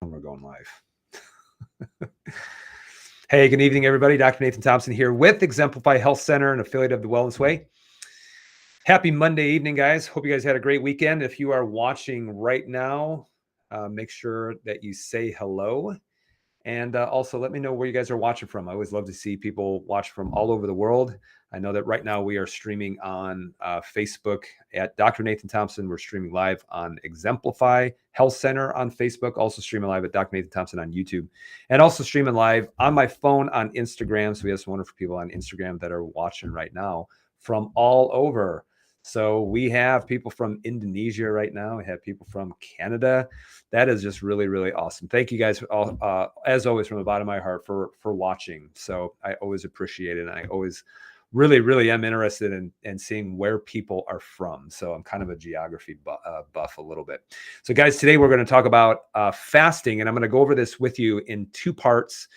We're going live. Hey, good evening, everybody. Dr. Nathan Thompson here with Exemplify Health Center, an affiliate of the Wellness Way. Happy Monday evening, guys. Hope you guys had a great weekend. If you are watching right now, make sure that you say hello. And also let me know where you guys are watching from. I always love to see people watch from all over the world. I know that right now we are streaming on Facebook at Dr. Nathan Thompson. We're streaming live on Exemplify Health Center on Facebook, also streaming live at Dr. Nathan Thompson on YouTube, and also streaming live on my phone on Instagram. So we have some wonderful people on Instagram that are watching right now from all over. So we have people from Indonesia right now. We have people from Canada. That is just really, really awesome. Thank you guys, all, as always, from the bottom of my heart for watching. So I always appreciate it. And I always really, really am interested in seeing where people are from. So I'm kind of a geography buff a little bit. So guys, today we're going to talk about fasting. And I'm going to go over this with you in two parts.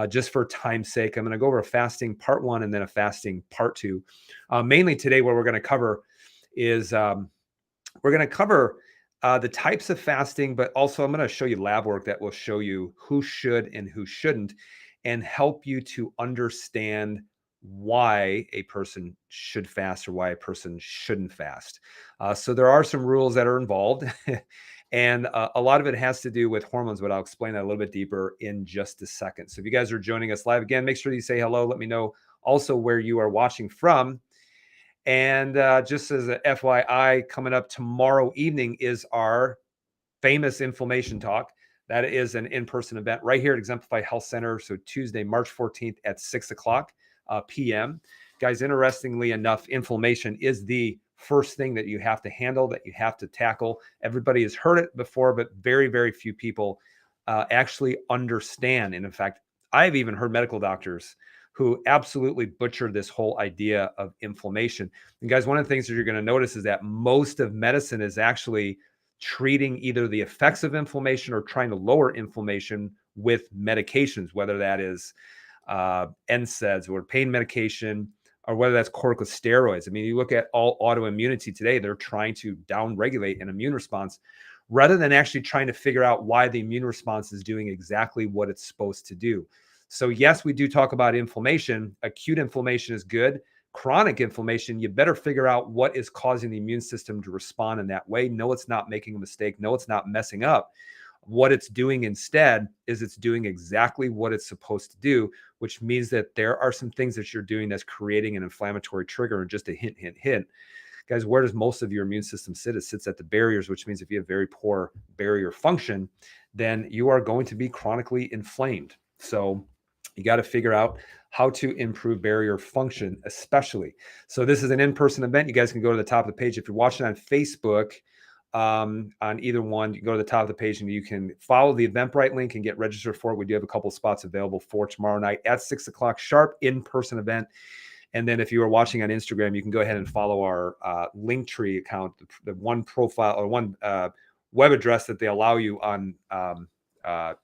Just for time's sake, I'm going to go over a fasting part 1 and then a fasting part 2. Mainly today, what we're going to cover is we're going to cover the types of fasting, but also I'm going to show you lab work that will show you who should and who shouldn't, and help you to understand why a person should fast or why a person shouldn't fast. So there are some rules that are involved. And a lot of it has to do with hormones, but I'll explain that a little bit deeper in just a second. So if you guys are joining us live, again, make sure you say hello. Let me know also where you are watching from. And just as a FYI, coming up tomorrow evening is our famous inflammation talk. That is an in-person event right here at Exemplify Health Center. So Tuesday, March 14th at 6 o'clock p.m. Guys, interestingly enough, inflammation is the first thing that you have to handle, that you have to tackle. Everybody has heard it before, but very, very few people actually understand. And in fact, I've even heard medical doctors who absolutely butcher this whole idea of inflammation. And guys, one of the things that you're going to notice is that most of medicine is actually treating either the effects of inflammation or trying to lower inflammation with medications, whether that is NSAIDs or pain medication, or whether that's corticosteroids. I mean, you look at all autoimmunity today, they're trying to downregulate an immune response rather than actually trying to figure out why the immune response is doing exactly what it's supposed to do. So yes, we do talk about inflammation. Acute inflammation is good. Chronic inflammation, you better figure out what is causing the immune system to respond in that way. No, it's not making a mistake. No, it's not messing up. What it's doing instead is it's doing exactly what it's supposed to do, which means that there are some things that you're doing that's creating an inflammatory trigger. And just a hint, guys, where does most of your immune system sit? It sits at the barriers, which means if you have very poor barrier function, then you are going to be chronically inflamed. So you got to figure out how to improve barrier function, especially. So this is an in-person event. You guys can go to the top of the page. If you're watching on Facebook, on either one, you can go to the top of the page and you can follow the Eventbrite link and get registered for it. We do have a couple of spots available for tomorrow night at 6 o'clock sharp, in-person event. And then if you are watching on Instagram, you can go ahead and follow our Linktree account, the one profile or one web address that they allow you on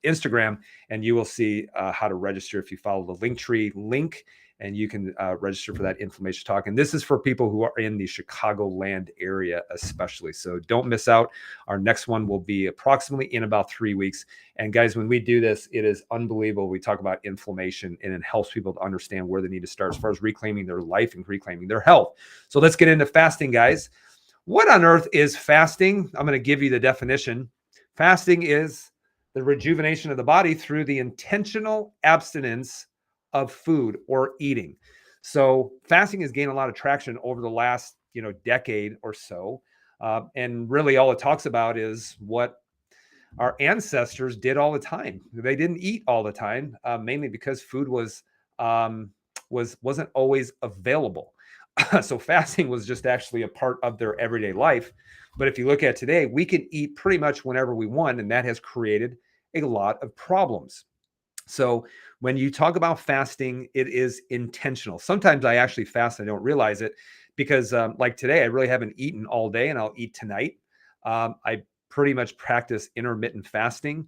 Instagram, and you will see how to register if you follow the Linktree link, and you can register for that inflammation talk. And this is for people who are in the Chicagoland area especially. So don't miss out. Our next one will be approximately in about 3 weeks. And guys, when we do this, it is unbelievable. We talk about inflammation, and it helps people to understand where they need to start as far as reclaiming their life and reclaiming their health. So let's get into fasting, guys. What on earth is fasting? I'm going to give you the definition. Fasting is the rejuvenation of the body through the intentional abstinence of food or eating. So fasting has gained a lot of traction over the last, decade or so. And really all it talks about is what our ancestors did all the time. They didn't eat all the time, mainly because food wasn't always available. So fasting was just actually a part of their everyday life. But if you look at today, we can eat pretty much whenever we want, and that has created a lot of problems. So when you talk about fasting, it is intentional. Sometimes I actually fast, I don't realize it, because like today, I really haven't eaten all day, and I'll eat tonight. I pretty much practice intermittent fasting.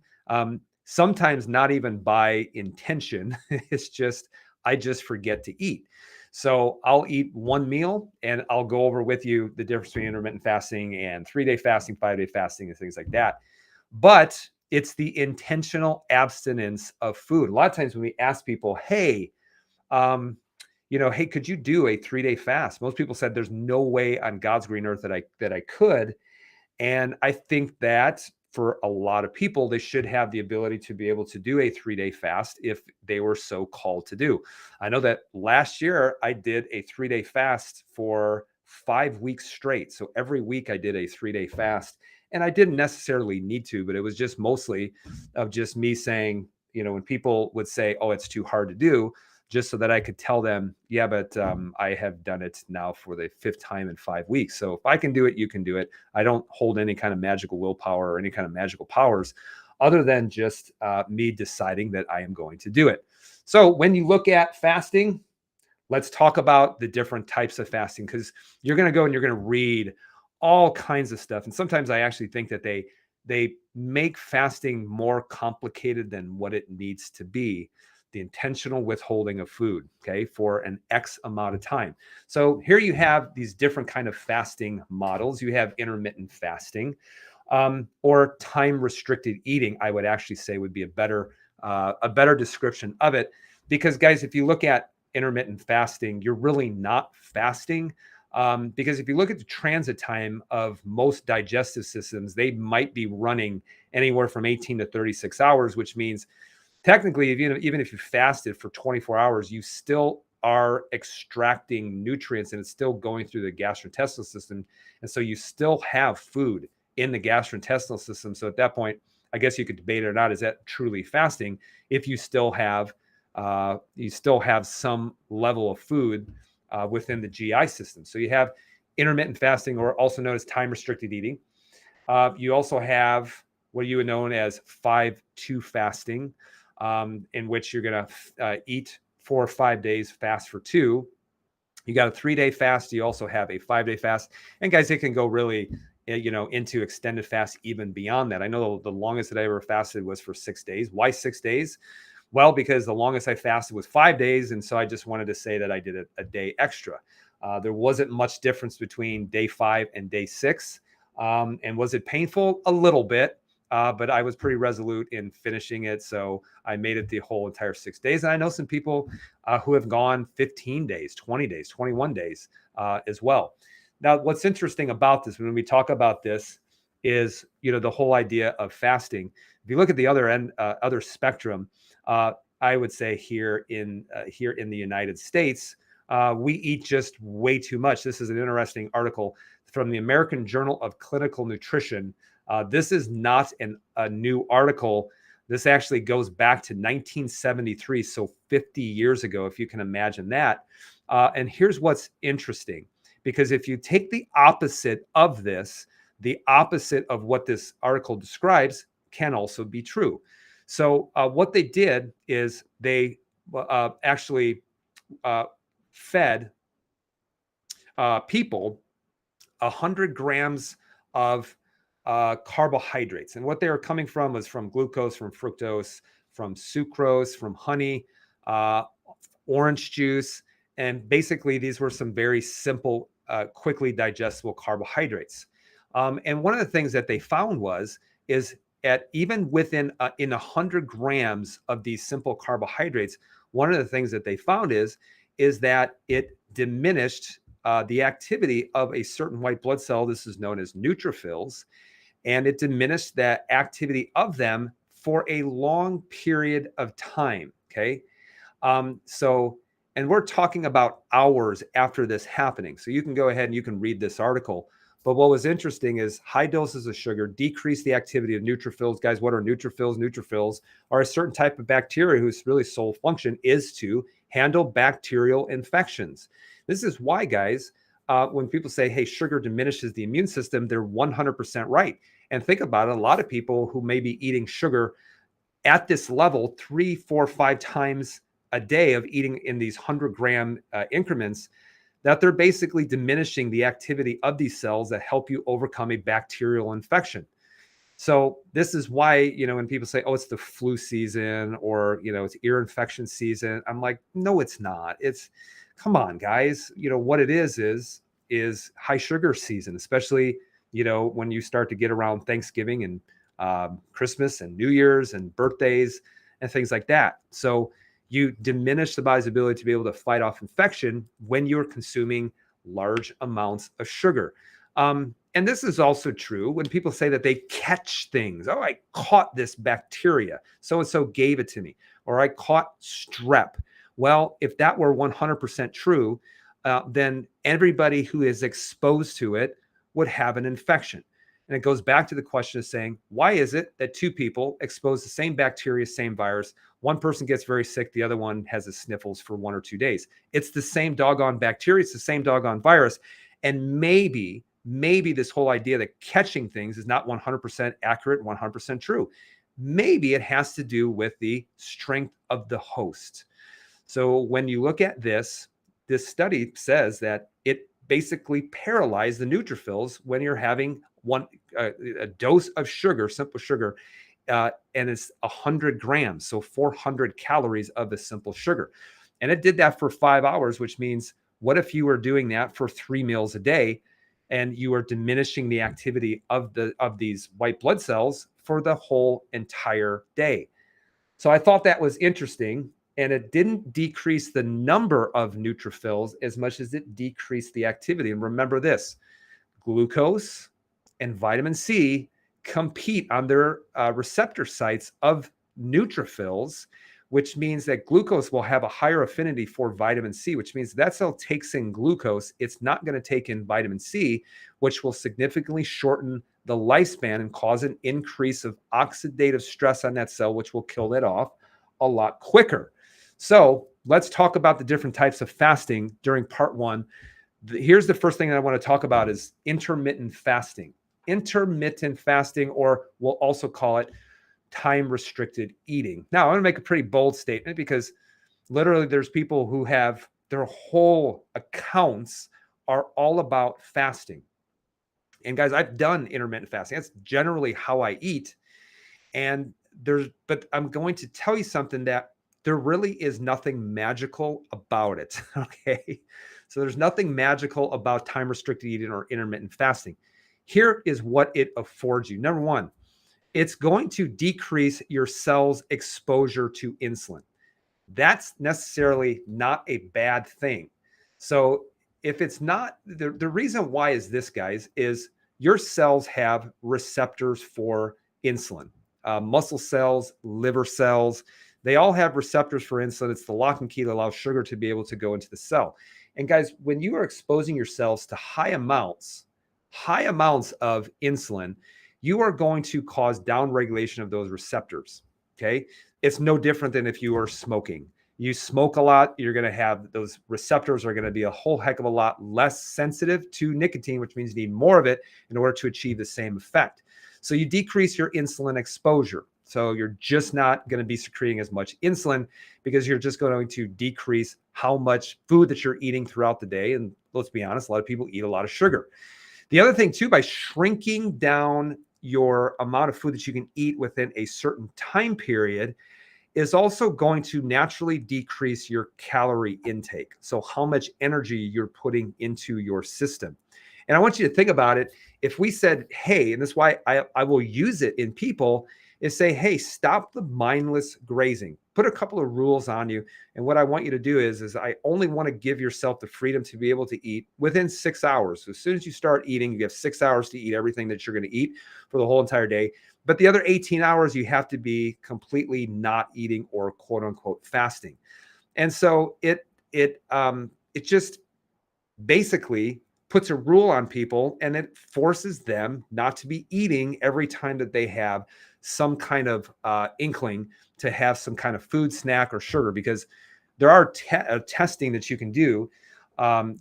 Sometimes not even by intention. It's just, I just forget to eat. So I'll eat one meal, and I'll go over with you the difference between intermittent fasting and 3-day fasting, 5-day fasting, and things like that. But It's the intentional abstinence of food. A lot of times when we ask people, hey, hey, could you do a 3-day fast? Most people said there's no way on God's green earth that I could. And I think that for a lot of people, they should have the ability to be able to do a 3-day fast if they were so called to do. I know that last year I did a 3-day fast for 5 weeks straight. So every week I did a 3-day fast. And I didn't necessarily need to, but it was just mostly of just me saying, when people would say, oh, it's too hard to do, just so that I could tell them, yeah, but I have done it now for the 5th time in 5 weeks. So if I can do it, you can do it. I don't hold any kind of magical willpower or any kind of magical powers other than just me deciding that I am going to do it. So when you look at fasting, let's talk about the different types of fasting, because you're going to go and you're going to read all kinds of stuff. And sometimes I actually think that they make fasting more complicated than what it needs to be. The intentional withholding of food, okay, for an X amount of time. So here you have these different kind of fasting models. You have intermittent fasting, or time restricted eating. I would actually say would be a better description of it, because guys, if you look at intermittent fasting, you're really not fasting. Because if you look at the transit time of most digestive systems, they might be running anywhere from 18 to 36 hours, which means technically, even if you fasted for 24 hours, you still are extracting nutrients and it's still going through the gastrointestinal system. And so you still have food in the gastrointestinal system. So at that point, I guess you could debate it or not, is that truly fasting if you still have some level of food within the GI system. So you have intermittent fasting, or also known as time restricted eating. You also have what you would know as 5-2 fasting, in which you're going to eat 4 or 5 days, fast for 2. You got a 3-day fast. You also have a 5-day fast. And guys, it can go really, into extended fast even beyond that. I know the longest that I ever fasted was for 6 days. Why 6 days? Well, because the longest I fasted was 5 days. And so I just wanted to say that I did a day extra. There wasn't much difference between day 5 and day 6. And was it painful? A little bit. But I was pretty resolute in finishing it. So I made it the whole entire 6 days. And I know some people who have gone 15 days, 20 days, 21 days as well. Now, what's interesting about this, when we talk about this, is, the whole idea of fasting. If you look at the other end, other spectrum, I would say here in the United States, we eat just way too much. This is an interesting article from the American Journal of Clinical Nutrition. This is not a new article. This actually goes back to 1973, so 50 years ago, if you can imagine that. And here's what's interesting, because if you take the opposite of this, the opposite of what this article describes can also be true. So what they did is they actually fed people 100 grams of carbohydrates. And what they were coming from was from glucose, from fructose, from sucrose, from honey, orange juice. And basically, these were some very simple, quickly digestible carbohydrates. And one of the things that they found is at even within in 100 grams of these simple carbohydrates, one of the things that they found is that it diminished the activity of a certain white blood cell. This is known as neutrophils, and it diminished that activity of them for a long period of time. Okay. And we're talking about hours after this happening. So you can go ahead and you can read this article. But what was interesting is high doses of sugar decrease the activity of neutrophils. Guys, what are neutrophils? Neutrophils are a certain type of bacteria whose really sole function is to handle bacterial infections. This is why, guys, when people say, hey, sugar diminishes the immune system, they're 100% right. And think about it. A lot of people who may be eating sugar at this level 3, 4, 5 times a day of eating in these 100-gram increments, that they're basically diminishing the activity of these cells that help you overcome a bacterial infection. So this is why, when people say, oh, it's the flu season, or, it's ear infection season, I'm like, no, it's not. Come on, guys. What it is high sugar season, especially, when you start to get around Thanksgiving and Christmas and New Year's and birthdays and things like that. So you diminish the body's ability to be able to fight off infection when you're consuming large amounts of sugar. And this is also true when people say that they catch things. Oh, I caught this bacteria. So-and-so gave it to me, or I caught strep. Well, if that were 100% true, then everybody who is exposed to it would have an infection. And it goes back to the question of saying, why is it that two people expose the same bacteria, same virus, one person gets very sick, the other one has the sniffles for 1 or 2 days? It's the same doggone bacteria, it's the same doggone virus. And maybe this whole idea that catching things is not 100% accurate, 100% true. Maybe it has to do with the strength of the host. So when you look at this study says that it basically paralyzed the neutrophils when you're having a dose of sugar, simple sugar, and it's 100 grams, so 400 calories of the simple sugar. And it did that for 5 hours, which means what if you were doing that for 3 meals a day and you are diminishing the activity of these white blood cells for the whole entire day? So I thought that was interesting. And it didn't decrease the number of neutrophils as much as it decreased the activity. And remember this, glucose and vitamin C compete on their receptor sites of neutrophils, which means that glucose will have a higher affinity for vitamin C, which means that cell takes in glucose. It's not going to take in vitamin C, which will significantly shorten the lifespan and cause an increase of oxidative stress on that cell, which will kill it off a lot quicker. So let's talk about the different types of fasting during part 1. Here's the first thing that I want to talk about is intermittent fasting. Intermittent fasting, or we'll also call it time-restricted eating. Now, I'm going to make a pretty bold statement because literally there's people who have their whole accounts are all about fasting. And guys, I've done intermittent fasting. That's generally how I eat. But I'm going to tell you something that there really is nothing magical about it. Okay. So there's nothing magical about time restricted eating or intermittent fasting. Here is what it affords you. Number one, it's going to decrease your cell's exposure to insulin. That's necessarily not a bad thing. So if it's not, the reason why is this, guys, is your cells have receptors for insulin. Muscle cells, liver cells, they all have receptors for insulin. It's the lock and key that allows sugar to be able to go into the cell. And guys, when you are exposing your cells to high amounts of insulin, you are going to cause downregulation of those receptors. Okay. It's no different than if you are smoking. You smoke a lot, you're going to have those receptors are going to be a whole heck of a lot less sensitive to nicotine, which means you need more of it in order to achieve the same effect. So you decrease your insulin exposure. So you're just not going to be secreting as much insulin because you're just going to decrease how much food that you're eating throughout the day. And let's be honest, a lot of people eat a lot of sugar. The other thing too, by shrinking down your amount of food that you can eat within a certain time period is also going to naturally decrease your calorie intake. So how much energy you're putting into your system. And I want you to think about it. If we said, hey, and that's why I will use it in people, is say, hey, stop the mindless grazing. Put a couple of rules on you. And what I want you to do is I only want to give yourself the freedom to be able to eat within 6 hours. So as soon as you start eating, you have 6 hours to eat everything that you're going to eat for the whole entire day. But the other 18 hours, you have to be completely not eating or quote unquote fasting. And so it just basically puts a rule on people and it forces them not to be eating every time that they have some kind of inkling to have some kind of food, snack, or sugar, because there are testing that you can do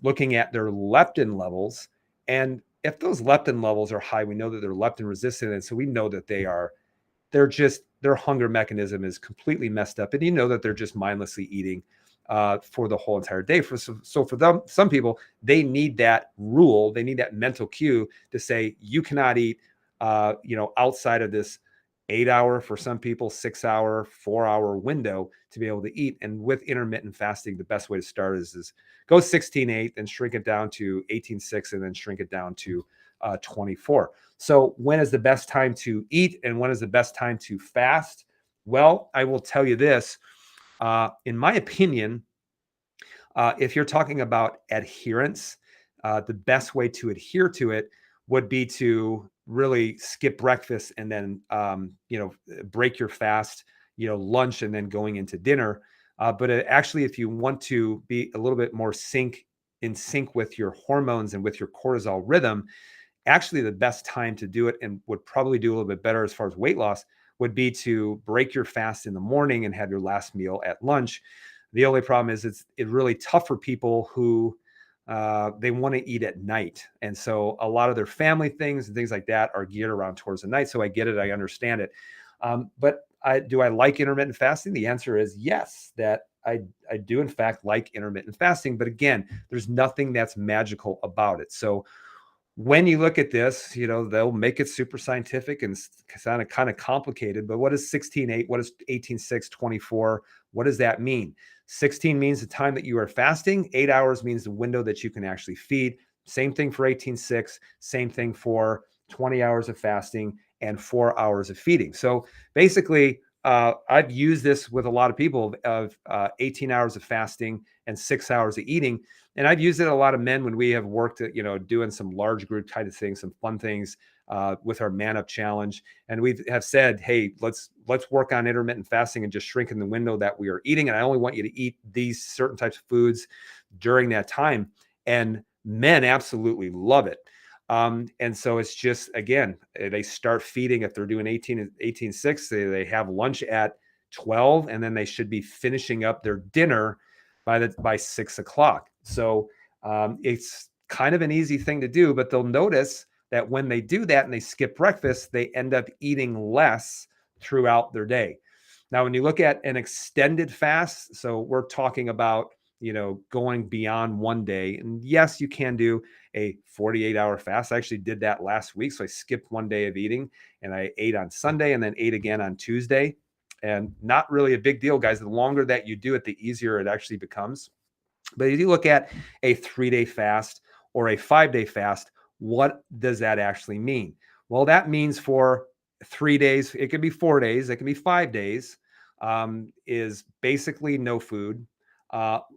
looking at their leptin levels. And if those leptin levels are high, we know that they're leptin resistant. And so we know that their hunger mechanism is completely messed up. And you know that they're just mindlessly eating for the whole entire day. So for them, some people, they need that rule. They need that mental cue to say, you cannot eat, outside of this 8-hour, for some people, 6-hour, 4-hour window to be able to eat. And with intermittent fasting, the best way to start is go 16-8, then shrink it down to 18-6, and then shrink it down to 24. So when is the best time to eat and when is the best time to fast? Well, I will tell you this. In my opinion, if you're talking about adherence, the best way to adhere to it would be to really skip breakfast and then, break your fast, lunch and then going into dinner. But actually, if you want to be a little bit more in sync with your hormones and with your cortisol rhythm, actually the best time to do it and would probably do a little bit better as far as weight loss would be to break your fast in the morning and have your last meal at lunch. The only problem is it's really tough for people who they want to eat at night. And so a lot of their family things and things like that are geared around towards the night. So I get it. I understand it. Do I like intermittent fasting? The answer is yes, that I do in fact like intermittent fasting. But again, there's nothing that's magical about it. So when you look at this, they'll make it super scientific and kind of complicated. But what is 16:8? What is 18:6, 24? What does that mean? 16 means the time that you are fasting. 8 hours means the window that you can actually feed. Same thing for 18:6. Same thing for 20 hours of fasting and 4 hours of feeding. So basically, I've used this with a lot of people of 18 hours of fasting and 6 hours of eating. And I've used it a lot of men when we have worked at, doing some large group kind of things, some fun things with our Man Up Challenge. And we have said, hey, let's work on intermittent fasting and just shrinking the window that we are eating. And I only want you to eat these certain types of foods during that time. And men absolutely love it. And so it's just, again, they start feeding if they're doing 18:6, they have lunch at 12, and then they should be finishing up their dinner by 6 o'clock. So it's kind of an easy thing to do, but they'll notice that when they do that and they skip breakfast, they end up eating less throughout their day. Now, when you look at an extended fast, so we're talking about, going beyond one day. And yes, you can do a 48-hour fast. I actually did that last week. So I skipped one day of eating and I ate on Sunday and then ate again on Tuesday. And not really a big deal, guys. The longer that you do it, the easier it actually becomes. But if you look at a 3-day fast or a 5-day fast, what does that actually mean? Well, that means for 3 days, it could be 4 days, it can be 5 days, is basically no food.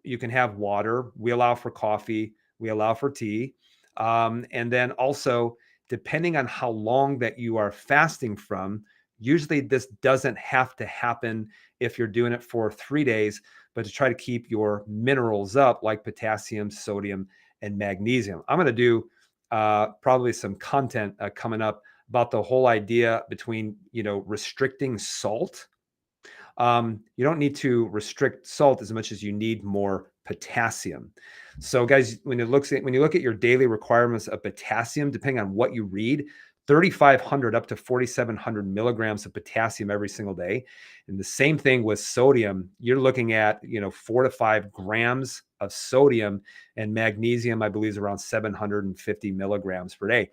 You can have water. We allow for coffee. We allow for tea. And then also, depending on how long that you are fasting from, usually this doesn't have to happen if you're doing it for 3 days, but to try to keep your minerals up like potassium, sodium, and magnesium. I'm going to do probably some content coming up about the whole idea between, restricting salt. You don't need to restrict salt as much as you need more potassium. So guys, when you look at your daily requirements of potassium, depending on what you read, 3,500 up to 4,700 milligrams of potassium every single day. And the same thing with sodium. You're looking at, 4 to 5 grams of sodium, and magnesium, I believe, is around 750 milligrams per day.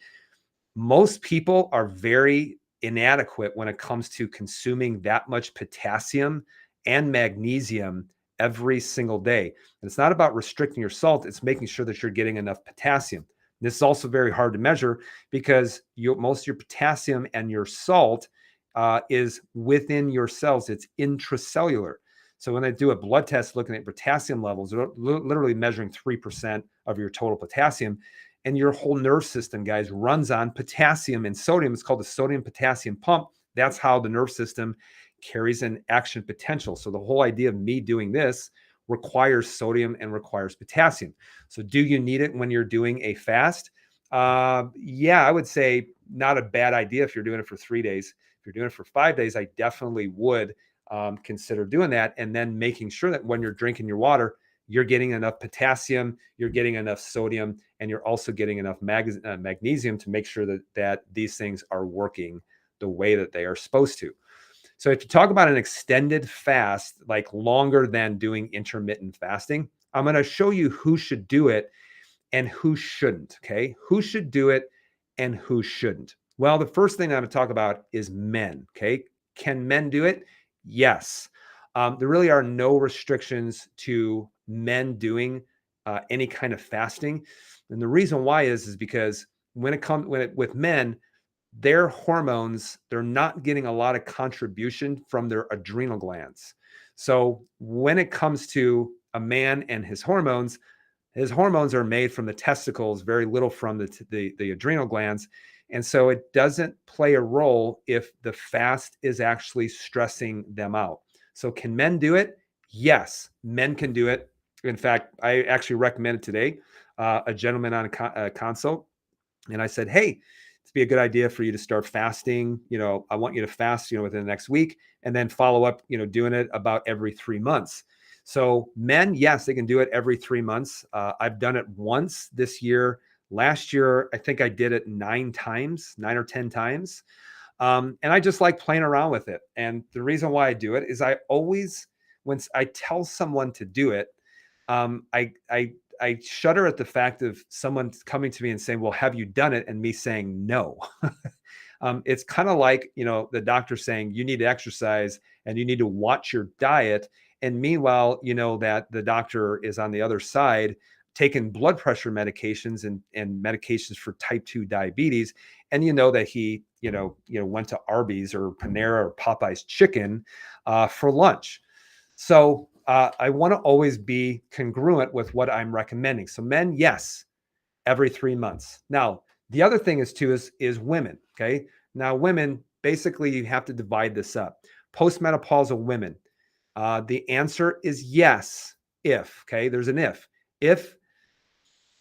Most people are very inadequate when it comes to consuming that much potassium and magnesium every single day. And it's not about restricting your salt, it's making sure that you're getting enough potassium. This is also very hard to measure because most of your potassium and your salt is within your cells. It's intracellular. So when they do a blood test looking at potassium levels, they're literally measuring 3% of your total potassium. And your whole nerve system, guys, runs on potassium and sodium. It's called the sodium potassium pump. That's how the nerve system carries an action potential. So the whole idea of me doing this requires sodium and requires potassium. So do you need it when you're doing a fast? Yeah, I would say not a bad idea if you're doing it for 3 days. If you're doing it for 5 days, I definitely would consider doing that, and then making sure that when you're drinking your water, you're getting enough potassium, you're getting enough sodium, and you're also getting enough magnesium to make sure that these things are working the way that they are supposed to. So if you talk about an extended fast, like longer than doing intermittent fasting, I'm going to show you who should do it and who shouldn't. Okay. Who should do it and who shouldn't? Well, the first thing I'm going to talk about is men. Okay. Can men do it? Yes. There really are no restrictions to men doing any kind of fasting. And the reason why is because with men, their hormones, they're not getting a lot of contribution from their adrenal glands. So when it comes to a man and his hormones are made from the testicles, very little from the adrenal glands. And so it doesn't play a role if the fast is actually stressing them out. So can men do it? Yes, men can do it. In fact, I actually recommended today a gentleman on a consult, and I said, hey, it'd be a good idea for you to start fasting. I want you to fast, within the next week, and then follow up, doing it about every 3 months. So men, yes, they can do it every 3 months. I've done it once this year. Last year, I think I did it 9 or 10 times. And I just like playing around with it. And the reason why I do it is when I tell someone to do it, I shudder at the fact of someone coming to me and saying, well, have you done it? And me saying no. It's kind of like, the doctor saying you need to exercise and you need to watch your diet. And meanwhile, that the doctor is on the other side taking blood pressure medications and medications for type 2 diabetes. And that he, went to Arby's or Panera or Popeye's chicken for lunch. So I want to always be congruent with what I'm recommending. So men, yes, every 3 months. Now, the other thing is women. Okay. Now, women, basically, you have to divide this up. Postmenopausal women. The answer is yes, if, okay, there's an if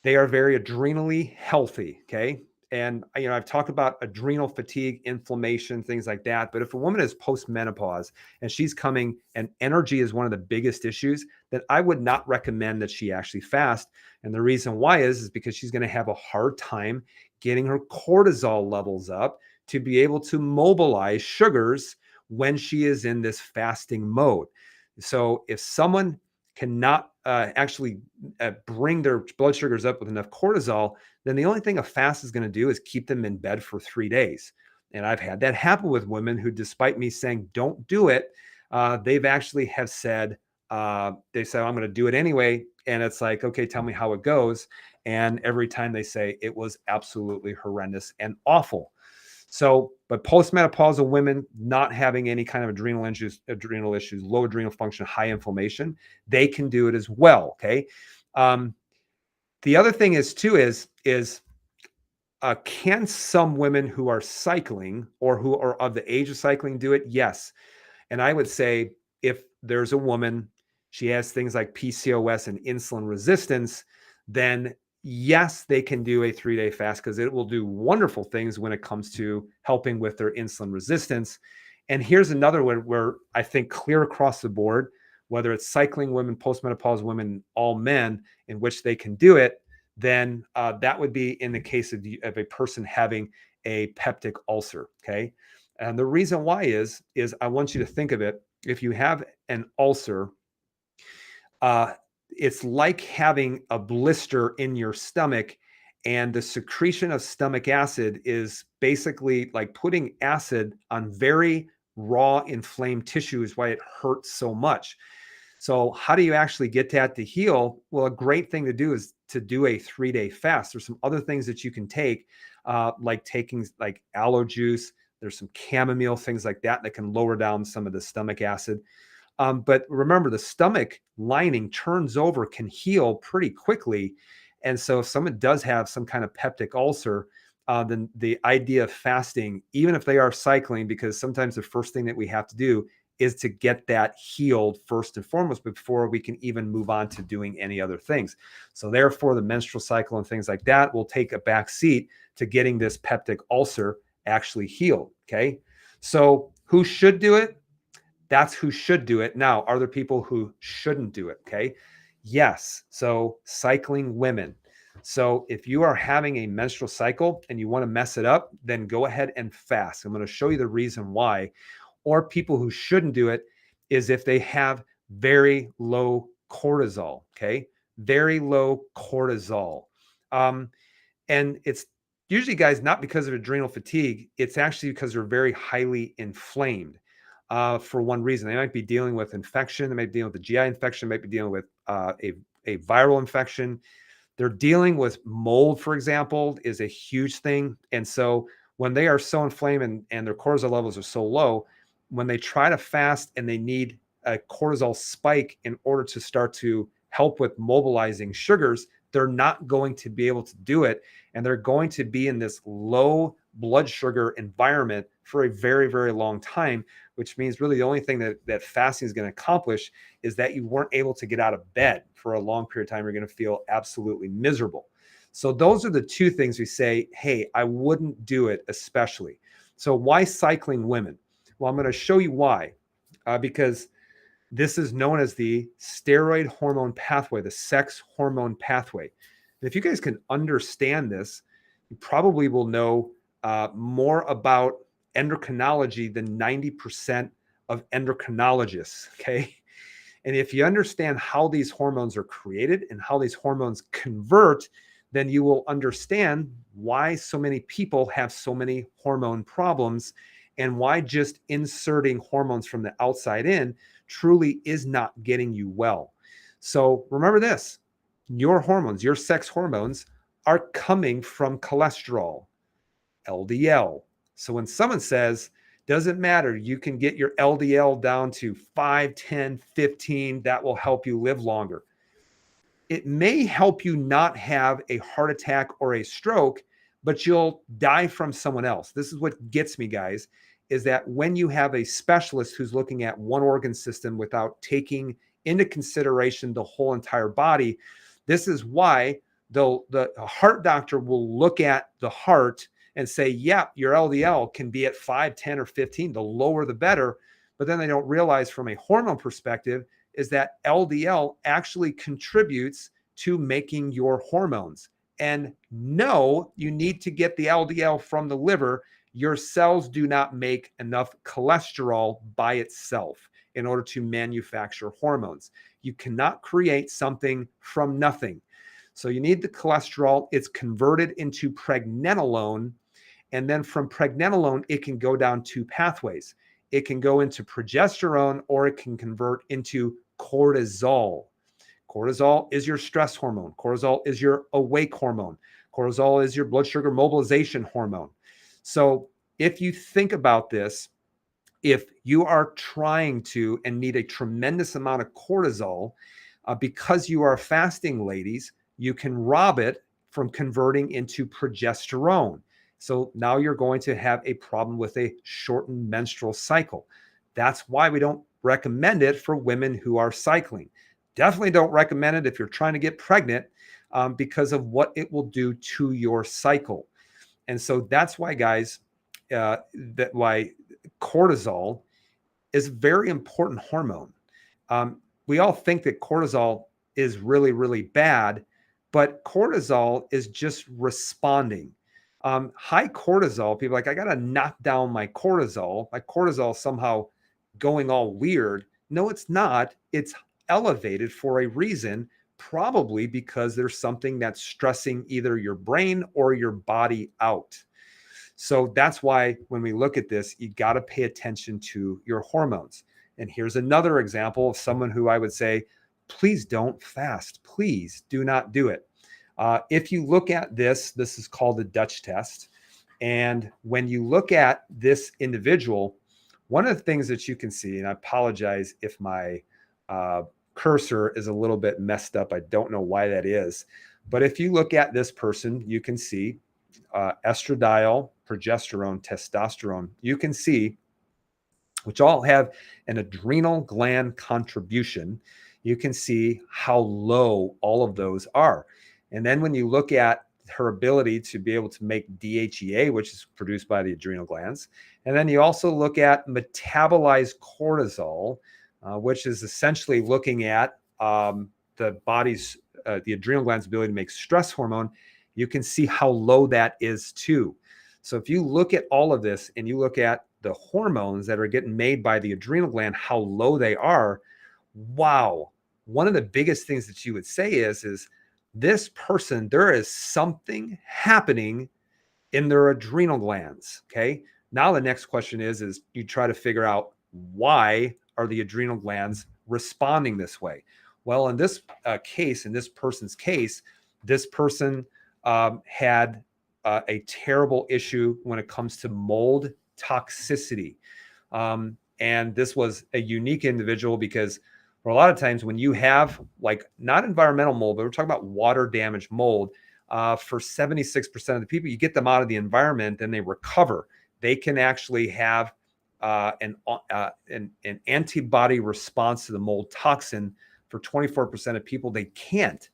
they are very adrenally healthy. Okay. And, I've talked about adrenal fatigue, inflammation, things like that. But if a woman is post-menopause and she's coming and energy is one of the biggest issues, then I would not recommend that she actually fast. And the reason why is because she's going to have a hard time getting her cortisol levels up to be able to mobilize sugars when she is in this fasting mode. So if someone cannot actually bring their blood sugars up with enough cortisol, then the only thing a fast is going to do is keep them in bed for 3 days. And I've had that happen with women who, despite me saying don't do it, they've actually have said, they say, I'm going to do it anyway. And it's like, okay, tell me how it goes. And every time they say it was absolutely horrendous and awful. So, but postmenopausal women not having any kind of adrenal issues, low adrenal function, high inflammation, they can do it as well. Okay. The other thing is can some women who are cycling or who are of the age of cycling do it? Yes. And I would say if there's a woman, she has things like PCOS and insulin resistance, then yes, they can do a 3-day fast because it will do wonderful things when it comes to helping with their insulin resistance. And here's another one where I think clear across the board, whether it's cycling women, postmenopausal women, all men, in which they can do it, then that would be in the case of a person having a peptic ulcer. Okay. And the reason why is I want you to think of it. If you have an ulcer, it's like having a blister in your stomach, and the secretion of stomach acid is basically like putting acid on very raw, inflamed tissue, is why it hurts so much. So how do you actually get that to heal? Well, a great thing to do is to do a 3-day fast. There's some other things that you can take, like taking like aloe juice. There's some chamomile, things like that can lower down some of the stomach acid. But remember, the stomach lining turns over, can heal pretty quickly. And so if someone does have some kind of peptic ulcer, then the idea of fasting, even if they are cycling, because sometimes the first thing that we have to do is to get that healed first and foremost before we can even move on to doing any other things. So therefore, the menstrual cycle and things like that will take a back seat to getting this peptic ulcer actually healed. Okay. So who should do it? That's who should do it. Now, are there people who shouldn't do it? Okay. Yes. So cycling women. So if you are having a menstrual cycle and you want to mess it up, then go ahead and fast. I'm going to show you the reason why. Or people who shouldn't do it is if they have very low cortisol. Okay. Very low cortisol. And it's usually, guys, not because of adrenal fatigue. It's actually because they're very highly inflamed. For one reason, they might be dealing with infection. They might be dealing with a GI infection. They might be dealing with a viral infection. They're dealing with mold, for example, is a huge thing. And so when they are so inflamed and their cortisol levels are so low, when they try to fast and they need a cortisol spike in order to start to help with mobilizing sugars, they're not going to be able to do it. And they're going to be in this low blood sugar environment for a very, very long time, which means really the only thing that fasting is going to accomplish is that you weren't able to get out of bed for a long period of time. You're going to feel absolutely miserable. So those are the two things we say, hey, I wouldn't do it, especially. So why cycling women? Well, I'm going to show you why, because this is known as the steroid hormone pathway, the sex hormone pathway. And if you guys can understand this, you probably will know more about endocrinology than 90% of endocrinologists, okay? And if you understand how these hormones are created and how these hormones convert, then you will understand why so many people have so many hormone problems and why just inserting hormones from the outside in truly is not getting you well. So remember this, your hormones, your sex hormones are coming from cholesterol, LDL. So when someone says, doesn't matter, you can get your LDL down to 5, 10, 15, that will help you live longer. It may help you not have a heart attack or a stroke, but you'll die from someone else. This is what gets me, guys, is that when you have a specialist who's looking at one organ system without taking into consideration the whole entire body, this is why the heart doctor will look at the heart and say, yeah, your LDL can be at 5, 10, or 15. The lower, the better. But then they don't realize from a hormone perspective is that LDL actually contributes to making your hormones. And no, you need to get the LDL from the liver. Your cells do not make enough cholesterol by itself in order to manufacture hormones. You cannot create something from nothing. So you need the cholesterol. It's converted into pregnenolone. And then from pregnenolone, it can go down two pathways. It can go into progesterone or it can convert into cortisol. Cortisol is your stress hormone. Cortisol is your awake hormone. Cortisol is your blood sugar mobilization hormone. So if you think about this, if you are trying to and need a tremendous amount of cortisol, because you are fasting, ladies, you can rob it from converting into progesterone. So now you're going to have a problem with a shortened menstrual cycle. That's why we don't recommend it for women who are cycling. Definitely don't recommend it if you're trying to get pregnant because of what it will do to your cycle. And so that's why, guys, why cortisol is a very important hormone. We all think that cortisol is really, really bad, but cortisol is just responding. High cortisol, people are like, I got to knock down my cortisol. My cortisol somehow going all weird. No, it's not. It's elevated for a reason, probably because there's something that's stressing either your brain or your body out. So that's why when we look at this, you got to pay attention to your hormones. And here's another example of someone who I would say, please don't fast. Please do not do it. If you look at this, this is called the Dutch test. And when you look at this individual, one of the things that you can see, and I apologize if my cursor is a little bit messed up. I don't know why that is. But if you look at this person, you can see estradiol, progesterone, testosterone. You can see, which all have an adrenal gland contribution. You can see how low all of those are. And then when you look at her ability to be able to make DHEA, which is produced by the adrenal glands, and then you also look at metabolized cortisol, which is essentially looking at the body's, the adrenal gland's ability to make stress hormone, you can see how low that is too. So if you look at all of this and you look at the hormones that are getting made by the adrenal gland, how low they are, wow. One of the biggest things that you would say is this person, there is something happening in their adrenal glands. Okay. Now the next question is you try to figure out why are the adrenal glands responding this way? Well, in this case, in this person's case, This person had a terrible issue when it comes to mold toxicity. And this was a unique individual because for a lot of times when you have like not environmental mold, but we're talking about water damage mold, for 76% of the people, you get them out of the environment and they recover. They can actually have an antibody response to the mold toxin. For 24% of people, they can't,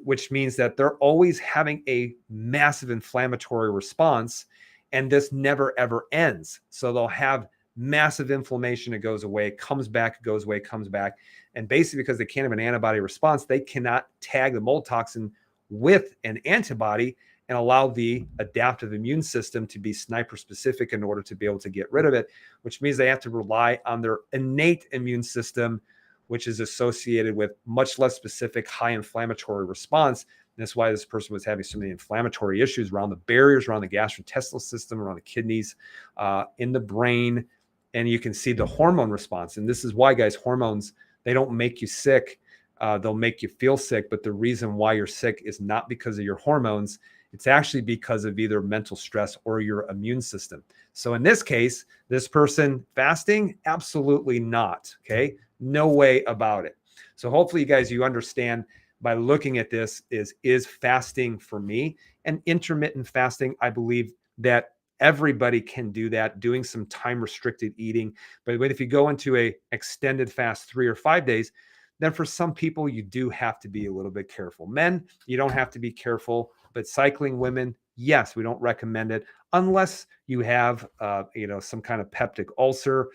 which means that they're always having a massive inflammatory response, and this never, ever ends. So they'll have massive inflammation, it goes away, comes back, it goes away, comes back. And basically because they can't have an antibody response, they cannot tag the mold toxin with an antibody and allow the adaptive immune system to be sniper specific in order to be able to get rid of it, which means they have to rely on their innate immune system, which is associated with much less specific high inflammatory response. And that's why this person was having so many inflammatory issues around the barriers, around the gastrointestinal system, around the kidneys, in the brain. And you can see the hormone response. And this is why, guys, hormones, they don't make you sick. They'll make you feel sick. But the reason why you're sick is not because of your hormones. It's actually because of either mental stress or your immune system. So in this case, this person fasting, absolutely not. Okay. No way about it. So hopefully you guys, you understand by looking at this is fasting for me. And intermittent fasting, I believe that everybody can do that, doing some time restricted eating. But if you go into a extended fast 3 or 5 days, then for some people, you do have to be a little bit careful. Men, you don't have to be careful, but cycling women, yes, we don't recommend it unless you have, some kind of peptic ulcer,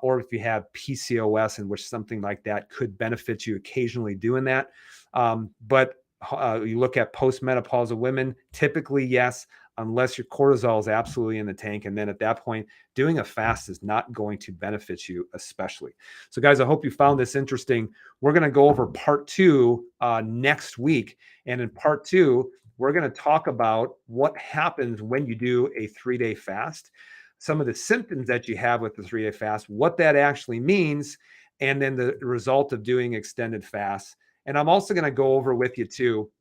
or if you have PCOS, in which something like that could benefit you occasionally doing that. But you look at postmenopausal women, typically, yes, unless your cortisol is absolutely in the tank. And then at that point, doing a fast is not going to benefit you, especially. So guys, I hope you found this interesting. We're going to go over part 2 next week. And in part 2, we're going to talk about what happens when you do a 3-day fast, some of the symptoms that you have with the 3-day fast, what that actually means, and then the result of doing extended fasts. And I'm also going to go over with you too,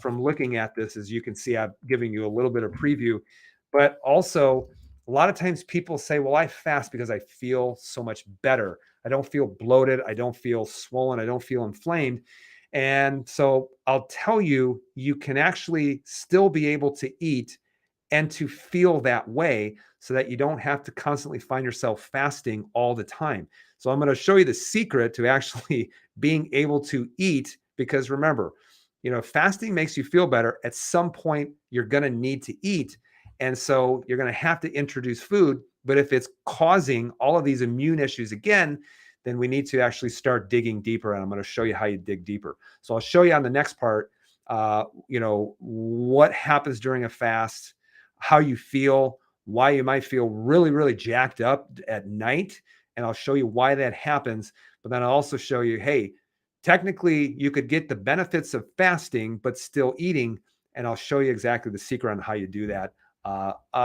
from looking at this, as you can see, I'm giving you a little bit of preview, but also a lot of times people say, well, I fast because I feel so much better. I don't feel bloated. I don't feel swollen. I don't feel inflamed. And so I'll tell you, you can actually still be able to eat and to feel that way so that you don't have to constantly find yourself fasting all the time. So I'm going to show you the secret to actually being able to eat, because remember, fasting makes you feel better. At some point, you're going to need to eat. And so you're going to have to introduce food. But if it's causing all of these immune issues again, then we need to actually start digging deeper. And I'm going to show you how you dig deeper. So I'll show you on the next part, what happens during a fast, how you feel, why you might feel really, really jacked up at night. And I'll show you why that happens. But then I'll also show you, hey, technically you could get the benefits of fasting, but still eating. And I'll show you exactly the secret on how you do that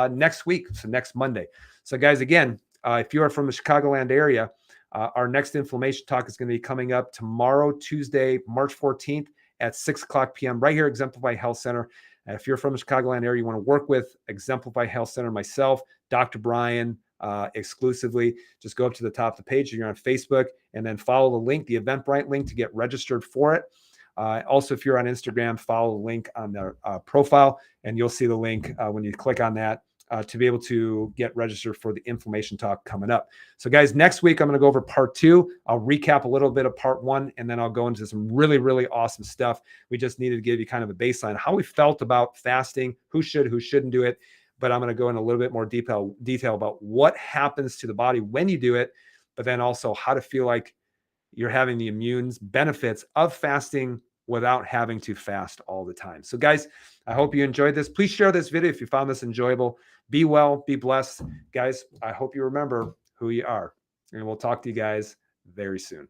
next week. So next Monday. So guys, again, if you are from the Chicagoland area, our next inflammation talk is going to be coming up tomorrow, Tuesday, March 14th at 6:00 p.m. right here at Exemplify Health Center. If you're from the Chicagoland area, you want to work with Exemplify Health Center, myself, Dr. Brian, exclusively, just go up to the top of the page. You're on Facebook, and then follow the link, the Eventbrite link, to get registered for it. Also, if you're on Instagram, follow the link on their profile, and you'll see the link when you click on that to be able to get registered for the inflammation talk coming up. So guys, next week, I'm going to go over part 2. I'll recap a little bit of part 1, and then I'll go into some really, really awesome stuff. We just needed to give you kind of a baseline, how we felt about fasting, who should, who shouldn't do it. But I'm going to go in a little bit more detail about what happens to the body when you do it, but then also how to feel like you're having the immune benefits of fasting without having to fast all the time. So guys, I hope you enjoyed this. Please share this video if you found this enjoyable. Be well, be blessed. Guys, I hope you remember who you are. And we'll talk to you guys very soon.